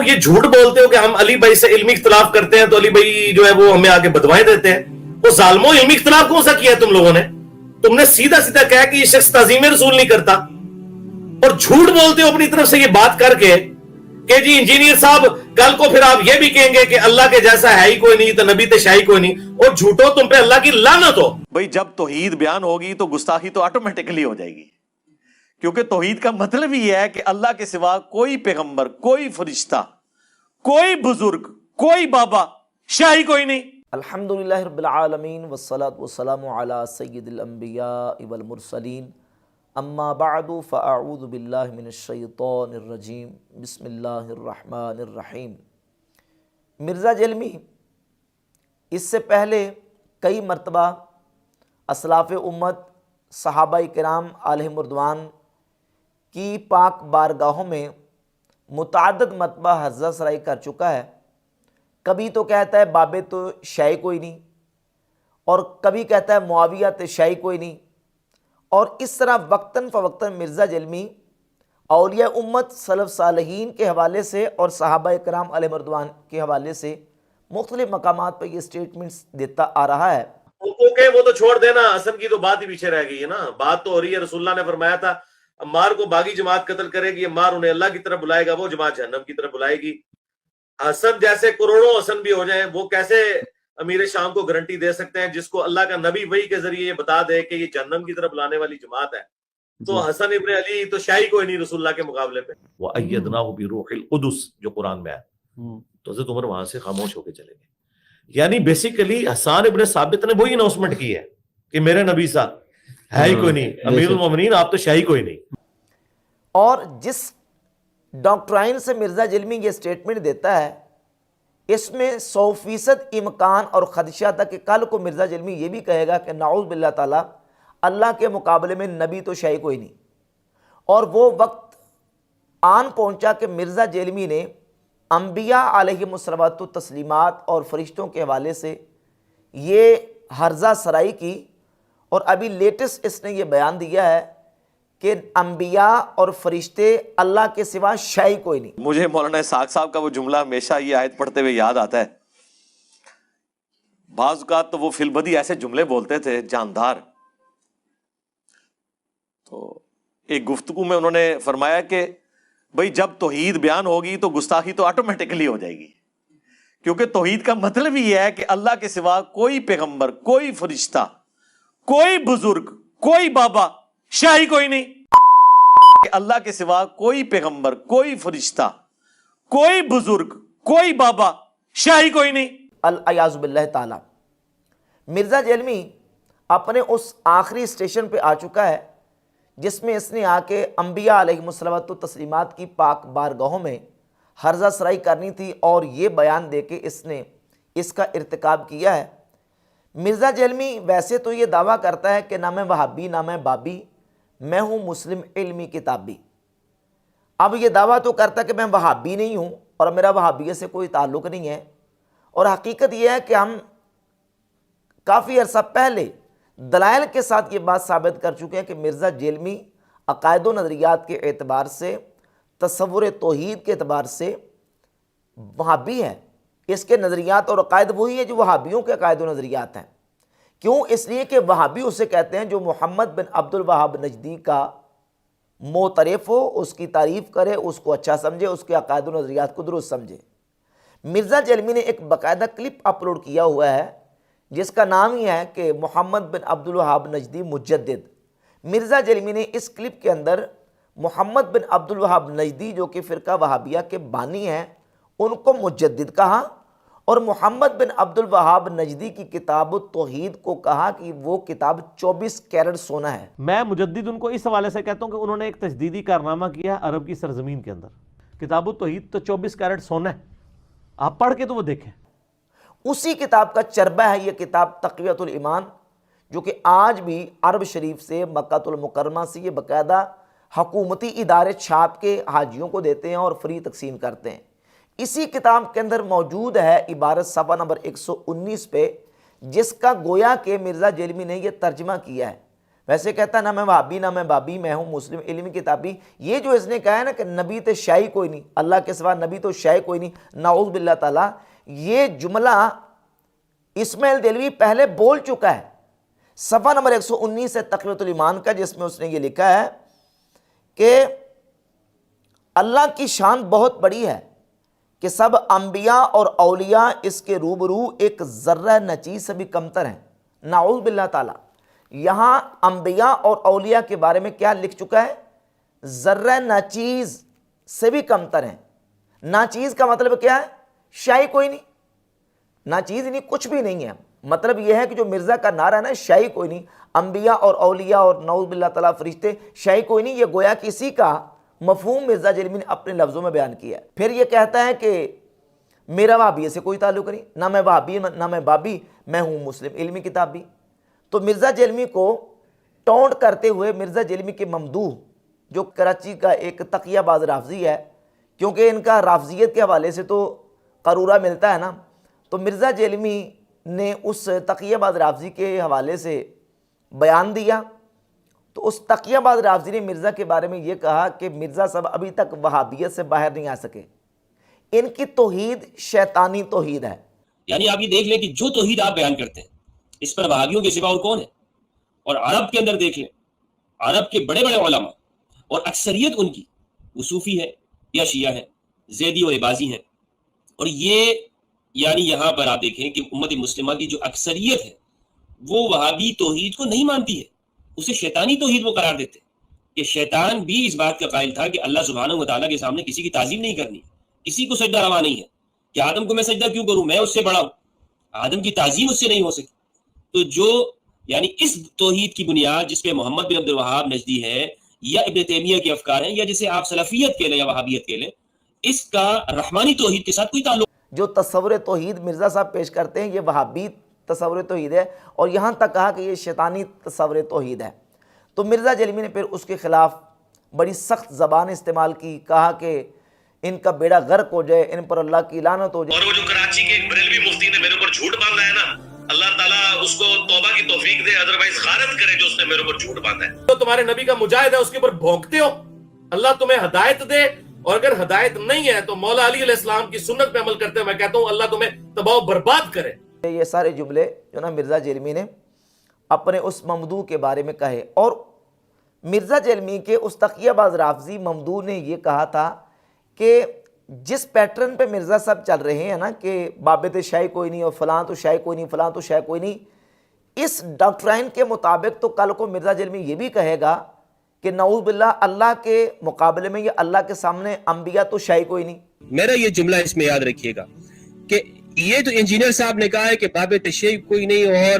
یہ جھوٹ بولتے ہو کہ ہم علی بھائی سے علمی اختلاف کرتے ہیں تو علی بھائی جو ہے وہ ہمیں آگے بدوائیں دیتے ہیں. وہ ظالموں علمی اختلاف کون سا کیا ہے تم لوگوں نے؟ تم نے سیدھا سیدھا کہا کہ یہ شخص تعظیم رسول نہیں کرتا, اور جھوٹ بولتے ہو اپنی طرف سے یہ بات کر کے کہ جی انجینئر صاحب کل کو پھر آپ یہ بھی کہیں گے کہ اللہ کے جیسا ہے ہی کوئی نہیں, تو نبی تے شاہی کوئی نہیں, اور جھوٹو تم پہ اللہ کی لعنت ہو. بھئی جب توحید بیان ہوگی تو گستاخی تو آٹومیٹکلی ہو جائے گی, کیونکہ توحید کا مطلب ہی ہے کہ اللہ کے سوا کوئی پیغمبر, کوئی فرشتہ, کوئی بزرگ, کوئی بابا, شاہی کوئی نہیں. الحمدللہ رب العالمین والصلاة والسلام علی سید الانبیاء والمرسلین, اما بعد فاعوذ باللہ من الشیطان الرجیم, بسم اللہ الرحمن الرحیم. مرزا جلمی اس سے پہلے کئی مرتبہ اسلاف امت صحابہ کرام علیہم رضوان کی پاک بارگاہوں میں متعدد مرتبہ حضرت سرائی کر چکا ہے. کبھی تو کہتا ہے بابے تو شاہی کوئی نہیں, اور کبھی کہتا ہے معاویہ تو شاہی کوئی نہیں, اور اس طرح وقتاً فوقتاً مرزا جلمی اولیاء امت سلف صالحین کے حوالے سے اور صحابہ کرام علیہ رضوان کے حوالے سے مختلف مقامات پر یہ سٹیٹمنٹس دیتا آ رہا ہے. وہ تو چھوڑ دینا, حسن کی تو بات ہی پیچھے رہ گئی ہے نا. بات تو ہو رہی ہے, رسول اللہ نے فرمایا تھا عمار کو باغی جماعت قتل کرے گی, عمار انہیں اللہ کی طرف بلائے گا, وہ جماعت جہنم کی طرف بلائے گی. حسن جیسے کروڑوں حسن بھی ہو جائیں, وہ کیسے امیر شام کو گارنٹی دے سکتے ہیں جس کو اللہ کا نبی وحی کے ذریعے یہ بتا دے کہ یہ جہنم کی طرف بلانے والی جماعت ہے؟ تو حسن ابن علی تو شاہی کوئی نہیں رسول اللہ کے مقابلے پہ. وَأَيَّدْنَاهُ بِرُوحِ الْقُدُسِ جو قرآن میں ہے, تو حضرت عمر وہاں سے خاموش ہو کے چلے گئے. یعنی بیسیکلی حسان ابن ثابت نے وہی اناؤنسمنٹ کی ہے کہ میرے نبی صاحب ہے ہی کوئی نہیں, امیر المومنین آپ تو شاہی کوئی نہیں. اور جس ڈاکٹرائن سے مرزا جلمی یہ سٹیٹمنٹ دیتا ہے, اس میں 100% امکان اور خدشہ تھا کہ کل کو مرزا جلمی یہ بھی کہے گا کہ نعوذ باللہ تعالیٰ اللہ کے مقابلے میں نبی تو شاہی کوئی نہیں. اور وہ وقت آن پہنچا کہ مرزا جلمی نے انبیاء علیہم الصلوۃ والتسلیمات اور فرشتوں کے حوالے سے یہ ہرزہ سرائی کی, اور ابھی لیٹسٹ اس نے یہ بیان دیا ہے کہ انبیاء اور فرشتے اللہ کے سوا شاہی کوئی نہیں. مجھے مولانا اسحاق صاحب کا وہ جملہ ہمیشہ یہ آیت پڑھتے ہوئے یاد آتا ہے. بعض اوقات تو وہ فی البدی ایسے جملے بولتے تھے جاندار. تو ایک گفتگو میں انہوں نے فرمایا کہ بھئی جب توحید بیان ہوگی تو گستاخی تو آٹومیٹکلی ہو جائے گی, کیونکہ توحید کا مطلب ہی ہے کہ اللہ کے سوا کوئی پیغمبر, کوئی فرشتہ, کوئی بزرگ, کوئی بابا, شاہی کوئی نہیں. کہ اللہ کے سوا کوئی پیغمبر, کوئی فرشتہ, کوئی بزرگ, کوئی بابا, شاہی کوئی نہیں. الیاذ باللہ تعالیٰ. مرزا جلمی اپنے اس آخری اسٹیشن پہ آ چکا ہے جس میں اس نے آ کے انبیاء علیہم الصلوۃ والتسلیمات کی پاک بارگاہوں میں ہرزہ سرائی کرنی تھی, اور یہ بیان دے کے اس نے اس کا ارتکاب کیا ہے. مرزا جلمی ویسے تو یہ دعویٰ کرتا ہے کہ نہ میں وہابی نہ میں بابی, میں ہوں مسلم علمی کتابی. اب یہ دعویٰ تو کرتا ہے کہ میں وہابی نہیں ہوں اور میرا وہابیت سے کوئی تعلق نہیں ہے, اور حقیقت یہ ہے کہ ہم کافی عرصہ پہلے دلائل کے ساتھ یہ بات ثابت کر چکے ہیں کہ مرزا جلمی عقائد و نظریات کے اعتبار سے, تصور توحید کے اعتبار سے وہابی ہے. اس کے نظریات اور عقائد وہی ہیں جو وہابیوں کے عقائد و نظریات ہیں. کیوں؟ اس لیے کہ وہابی اسے کہتے ہیں جو محمد بن عبد الوہاب نجدی کا معترف ہو, اس کی تعریف کرے, اس کو اچھا سمجھے, اس کے عقائد و نظریات کو درست سمجھے. مرزا جلمی نے ایک باقاعدہ کلپ اپلوڈ کیا ہوا ہے جس کا نام ہی ہے کہ محمد بن عبد الوہاب نجدی مجدد. مرزا جلمی نے اس کلپ کے اندر محمد بن عبد الوہاب نجدی جو کہ فرقہ وہابیہ کے بانی ہیں ان کو مجدد کہا, اور محمد بن عبد الوہاب نجدی کی کتاب التوحید کو کہا کہ وہ کتاب 24 کیرٹ سونا ہے. میں مجدد ان کو اس حوالے سے کہتا ہوں کہ انہوں نے ایک تجدیدی کارنامہ کیا ہے عرب کی سرزمین کے اندر. کتاب التوحید تو 24 کیرٹ سونا ہے, آپ پڑھ کے تو وہ دیکھیں. اسی کتاب کا چربہ ہے یہ کتاب تقویۃ الایمان, جو کہ آج بھی عرب شریف سے, مکہ المکرمہ سے یہ باقاعدہ حکومتی ادارے چھاپ کے حاجیوں کو دیتے ہیں اور فری تقسیم کرتے ہیں. اسی کتاب کے اندر موجود ہے عبارت صفحہ نمبر 119 پہ, جس کا گویا کہ مرزا جلمی نے یہ ترجمہ کیا ہے. ویسے کہتا نہ میں وہابی نہ میں بابی، میں ہوں مسلم علمی کتابی. یہ جو اس نے کہا ہے نا کہ نبی تو شاہی کوئی نہیں، اللہ کے سوا نبی تو شاہی کوئی نہیں، نعوذ باللہ تعالیٰ، یہ جملہ اسماعیل دہلوی پہلے بول چکا ہے صفحہ نمبر 119 ہے تقویۃ الایمان کا، جس میں اس نے یہ لکھا ہے کہ اللہ کی شان بہت بڑی ہے کہ سب انبیاء اور اولیاء اس کے روبرو ایک ذرہ نچیز سے بھی کمتر ہیں. نعوذ باللہ تعالیٰ، یہاں انبیاء اور اولیاء کے بارے میں کیا لکھ چکا ہے؟ ذرہ ناچیز سے بھی کمتر ہیں. ناچیز کا مطلب کیا ہے؟ شاہی کوئی نہیں. ناچیز نہیں، کچھ بھی نہیں ہے. مطلب یہ ہے کہ جو مرزا کا نعرہ ہے نا، شاہی کوئی نہیں، انبیاء اور اولیاء اور نعوذ باللہ تعالیٰ فرشتے شاہی کوئی نہیں، یہ گویا کسی کا مفہوم مرزا جیلمی نے اپنے لفظوں میں بیان کیا ہے. پھر یہ کہتا ہے کہ میرا وہابی سے کوئی تعلق نہیں، نہ میں وہابی نہ میں بابی، میں ہوں مسلم علمی کتابی. تو مرزا جیلمی کو ٹونٹ کرتے ہوئے مرزا جیلمی کے ممدوح جو کراچی کا ایک تقیہ باز رافضی ہے، کیونکہ ان کا رافضیت کے حوالے سے تو قرورہ ملتا ہے نا، تو مرزا جیلمی نے اس تقیہ باز رافضی کے حوالے سے بیان دیا. تو اس تقیہ باز رافضی نے مرزا کے بارے میں یہ کہا کہ مرزا صاحب ابھی تک وہابیت سے باہر نہیں آ سکے، ان کی توحید شیطانی توحید ہے. یعنی آپ یہ دیکھ لیں کہ جو توحید آپ بیان کرتے ہیں اس پر وہابیوں کے سوا اور کون ہے. اور عرب کے اندر دیکھ لیں، عرب کے بڑے بڑے علماء اور اکثریت ان کی وہ صوفی ہے یا شیعہ ہے، زیدی اور عباضی ہیں. اور یہ یعنی یہاں پر آپ دیکھیں کہ امت مسلمہ کی جو اکثریت ہے وہ وہابی توحید کو نہیں مانتی ہے، اسے شیطانی توحید وہ قرار دیتے ہیں کہ شیطان بھی اس بات کا قائل تھا کہ اللہ سبحانہ و تعالیٰ کے سامنے کسی کی تعظیم نہیں کرنی، کسی کو سجدہ روا نہیں ہے کہ آدم کو میں سجدہ کیوں کروں، میں اس سے بڑا ہوں، آدم کی تعظیم اس سے نہیں ہو سکی. تو جو یعنی اس توحید کی بنیاد جس پہ محمد بن عبد الوہاب نجدی ہے یا ابن تیمیہ کے افکار ہیں یا جسے آپ سلفیت کہہ لیں یا وہابیت کہہ لیں، اس کا رحمانی توحید کے ساتھ کوئی تعلق. جو تصور توحید مرزا صاحب پیش کرتے ہیں یہ وہابی تصور توحید ہے، اور یہاں تک کہا کہ یہ شیطانی تصور توحید ہے. تو مرزا جیلمی نے پھر اس کے خلاف بڑی سخت زبان استعمال کی، کہا کہ ان کا بیڑا غرق ہو جائے، ان پر اللہ کی لعنت ہو جائے. اور وہ جو کراچی کے ایک بریلوی مفتی نے میرے اوپر جھوٹ باندھا ہے نا، اللہ تعالیٰ اس کو توبہ کی توفیق دے، ادروائز غارت کرے جو اس نے میرے اوپر جھوٹ باندھا ہے. تو تمہارے نبی کا مجاہد ہے، اس کے اوپر بھونکتے ہو، اللہ تمہیں ہدایت دے، اور اگر ہدایت نہیں ہے تو مولا علی علیہ السلام کی سنت پہ عمل کرتے ہوئے میں کہتا ہوں اللہ تمہیں تباہ و برباد کرے. یہ سارے جملے جو نا مرزا جیلمی نے اپنے اس ممدوح کے بارے میں کہے. اور مرزا جیلمی کے اس تقیہ باز رافضی ممدوح نے یہ کہا تھا کہ جس پیٹرن پہ مرزا صاحب چل رہے ہیں نا کہ بابت شاہی کوئی نہیں اور فلاں تو شاہی کوئی نہیں، فلاں تو شاہی کوئی نہیں، اس ڈاکٹرائن کے مطابق تو کل کو مرزا جیلمی یہ بھی کہے گا کہ نعوذ باللہ اللہ کے مقابلے میں یا اللہ کے سامنے انبیاء تو شاہی کوئی نہیں. میرا یہ جملہ اس میں یاد رکھیے گا کہ یہ تو انجینئر صاحب نے کہا ہے کہ باب تشیع کوئی نہیں اور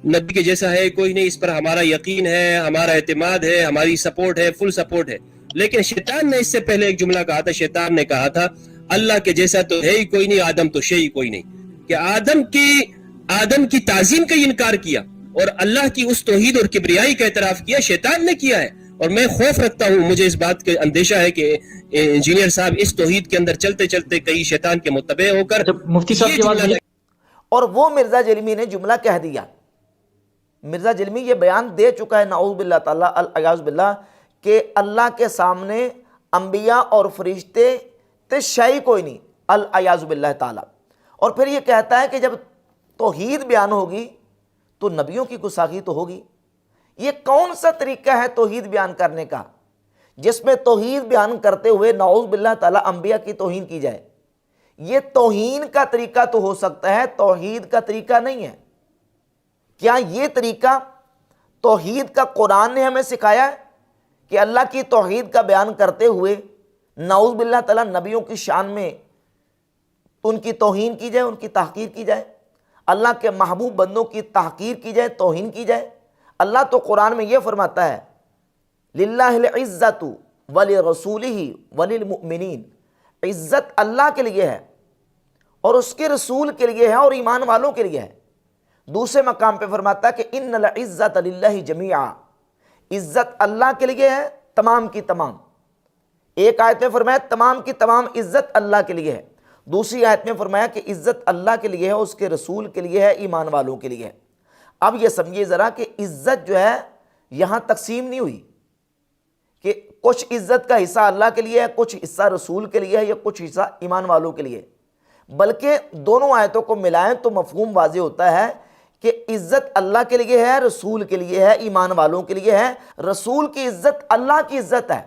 نبی کے جیسا ہے کوئی نہیں، اس پر ہمارا یقین ہے، ہمارا اعتماد ہے، ہماری سپورٹ ہے، فل سپورٹ ہے. لیکن شیطان نے اس سے پہلے ایک جملہ کہا تھا، شیطان نے کہا تھا اللہ کے جیسا تو ہے ہی کوئی نہیں، آدم تو شیء کوئی نہیں، کہ آدم کی تعظیم کا انکار کیا اور اللہ کی اس توحید اور کبریائی کا اعتراف کیا شیطان نے کیا ہے. اور میں خوف رکھتا ہوں، مجھے اس بات کا اندیشہ ہے کہ انجینئر صاحب اس توحید کے اندر چلتے چلتے کئی شیطان کے متبع ہو کر مفتی صاحب کی بات. اور وہ مرزا جیلمی نے جملہ کہہ دیا. مرزا جیلمی یہ بیان دے چکا ہے نعوذ باللہ تعالیٰ الیاذ باللہ کہ اللہ کے سامنے انبیاء اور فرشتے تے شاہی کوئی نہیں، الیاذ باللہ تعالیٰ. اور پھر یہ کہتا ہے کہ جب توحید بیان ہوگی تو نبیوں کی گستاخی تو ہوگی. یہ کون سا طریقہ ہے توحید بیان کرنے کا جس میں توحید بیان کرتے ہوئے نعوذ باللہ تعالیٰ انبیاء کی توہین کی جائے؟ یہ توہین کا طریقہ تو ہو سکتا ہے، توحید کا طریقہ نہیں ہے. کیا یہ طریقہ توحید کا قرآن نے ہمیں سکھایا ہے کہ اللہ کی توحید کا بیان کرتے ہوئے نعوذ باللہ تعالیٰ نبیوں کی شان میں ان کی توہین کی جائے، ان کی تحقیر کی جائے، اللہ کے محبوب بندوں کی تحقیر کی جائے، توہین کی جائے؟ اللہ تو قرآن میں یہ فرماتا ہے للہ العزت ولرسولہ وللمؤمنین، عزت اللہ کے لیے ہے اور اس کے رسول کے لیے ہے اور ایمان والوں کے لیے ہے. دوسرے مقام پہ فرماتا ہے کہ ان العزت للہ جمیعا، عزت اللہ کے لیے ہے تمام کی تمام. ایک آیت میں فرمایا تمام کی تمام عزت اللہ کے لیے ہے، دوسری آیت میں فرمایا کہ عزت اللہ کے لیے ہے، اس کے رسول کے لیے ہے، ایمان والوں کے لیے ہے. اب یہ سمجھیے ذرا کہ عزت جو ہے یہاں تقسیم نہیں ہوئی کہ کچھ عزت کا حصہ اللہ کے لیے ہے، کچھ حصہ رسول کے لیے ہے، یا کچھ حصہ ایمان والوں کے لیے، بلکہ دونوں آیتوں کو ملائیں تو مفہوم واضح ہوتا ہے کہ عزت اللہ کے لیے ہے، رسول کے لیے ہے، ایمان والوں کے لیے ہے۔ رسول کی عزت اللہ کی عزت ہے،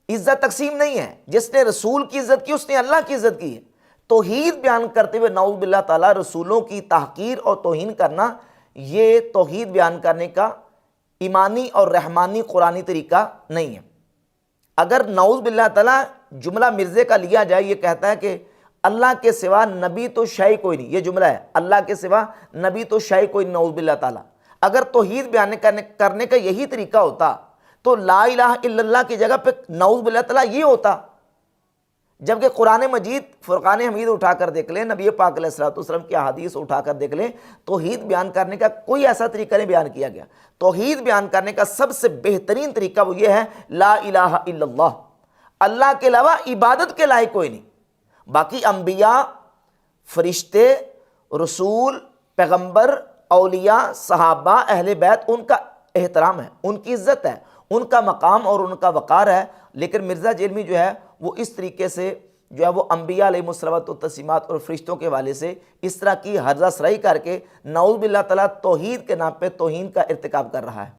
عزت تقسیم نہیں ہے۔ جس نے رسول کی عزت کی اس نے اللہ کی عزت کی ہے۔ توحید بیان کرتے ہوئے نعوذ باللہ تعالیٰ رسولوں کی تحقیر اور توہین کرنا، یہ توحید بیان کرنے کا ایمانی اور رحمانی قرآنی طریقہ نہیں ہے۔ اگر نعوذ باللہ تعالیٰ جملہ مرزے کا لیا جائے، یہ کہتا ہے کہ اللہ کے سوا نبی تو شے کوئی نہیں، یہ جملہ ہے، اللہ کے سوا نبی تو شے کوئی نہیں، نعوذ باللہ تعالیٰ۔ اگر توحید بیان کرنے کا یہی طریقہ ہوتا تو لا الہ الا اللہ کی جگہ پہ نعوذ باللہ تعالیٰ یہ ہوتا، جبکہ قرآن مجید فرقان حمید اٹھا کر دیکھ لیں، نبی پاک علیہ الصلوۃ والسلام کی احادیث اٹھا کر دیکھ لیں، توحید بیان کرنے کا کوئی ایسا طریقہ نہیں بیان کیا گیا۔ توحید بیان کرنے کا سب سے بہترین طریقہ وہ یہ ہے لا الہ الا اللہ، اللہ کے علاوہ عبادت کے لائق کوئی نہیں۔ باقی انبیاء، فرشتے، رسول، پیغمبر، اولیاء، صحابہ، اہل بیت، ان کا احترام ہے، ان کی عزت ہے، ان کا مقام اور ان کا وقار ہے۔ لیکن مرزا جیلمی جو ہے وہ اس طریقے سے جو ہے وہ انبیاء علیہ الصلوۃ والتسلیمات اور فرشتوں کے حوالے سے اس طرح کی ہرزہ سرائی کر کے نعوذ باللہ تعالیٰ توحید کے نام پہ توہین کا ارتکاب کر رہا ہے۔